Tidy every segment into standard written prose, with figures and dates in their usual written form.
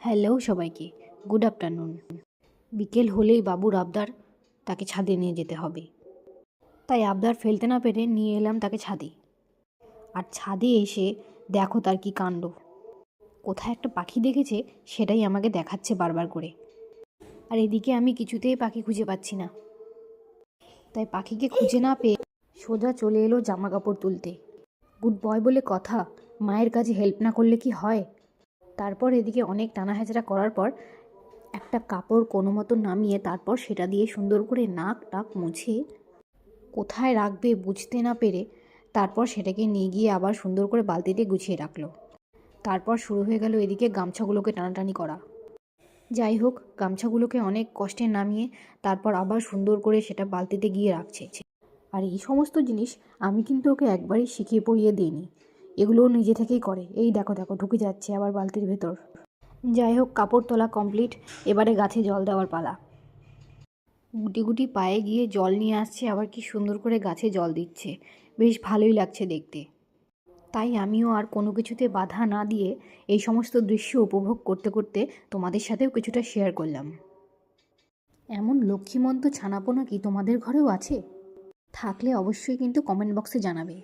Hello সবাইকে, good afternoon. বিকেল হলেই বাবুর আবদার, তাকে ছাদে নিয়ে যেতে হবে। তাই আবদার ফেলতে না পেরে নিয়ে এলাম তাকে ছাদে। আর ছাদে এসে দেখো তার কি কাণ্ড। কোথায় একটা পাখি দেখেছে, সেটাই আমাকে দেখাচ্ছে বারবার করে। আর এদিকে আমি কিছুতেই পাখি খুঁজে পাচ্ছি না। তাই পাখিকে খুঁজে না পেয়ে সোজা চলে এলো জামা কাপড় তুলতে। গুড বয় বলে কথা, মায়ের কাজে হেল্প না করলে কি হয়। তারপর এদিকে অনেক টানা হেঁচড়া করার পর একটা কাপড় কোনো মতো নামিয়ে তারপর সেটা দিয়ে সুন্দর করে নাক টাক মুছে কোথায় রাখবে বুঝতে না পেরে তারপর সেটাকে নিয়ে গিয়ে আবার সুন্দর করে বালতিতে গুছিয়ে রাখলো। তারপর শুরু হয়ে গেল এদিকে গামছাগুলোকে টানাটানি করা। যাই হোক, গামছাগুলোকে অনেক কষ্টে নামিয়ে তারপর আবার সুন্দর করে সেটা বালতিতে গিয়ে রাখছে। আর এই সমস্ত জিনিস আমি কিন্তু ওকে একবারই শিখিয়ে পড়িয়ে দিইনি, এগুলোও নিজে থেকেই করে। এই দেখো দেখো ঢুকে যাচ্ছে আবার বালতির ভেতর। যাই হোক, কাপড় তোলা কমপ্লিট, এবারে গাছে জল দেওয়ার পালা। গুটি গুটি পায়ে গিয়ে জল নিয়ে আসছে, আবার কি সুন্দর করে গাছে জল দিচ্ছে, বেশ ভালোই লাগছে দেখতে। তাই আমিও আর কোনো কিছুতে বাধা না দিয়ে এই সমস্ত দৃশ্য উপভোগ করতে করতে তোমাদের সাথেও কিছুটা শেয়ার করলাম। এমন লক্ষ্মীমন্ত ছানাপোনা কি তোমাদের ঘরেও আছে? থাকলে অবশ্যই কিন্তু কমেন্ট বক্সে জানাবে।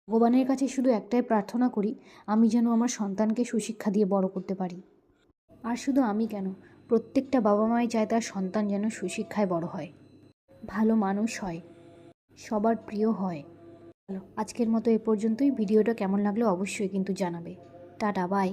ভগবানের কাছে শুধু একটাই প্রার্থনা করি, আমি যেন আমার সন্তানকে সুশিক্ষা দিয়ে বড় করতে পারি। আর শুধু আমি কেন, প্রত্যেকটা বাবা মাই চায় তার সন্তান যেন সুশিক্ষায় বড় হয়, ভালো মানুষ হয়, সবার প্রিয় হয়। আজকের মতো এ পর্যন্তই। ভিডিওটা কেমন লাগলো অবশ্যই কিন্তু জানাবে। Ta-ta, by.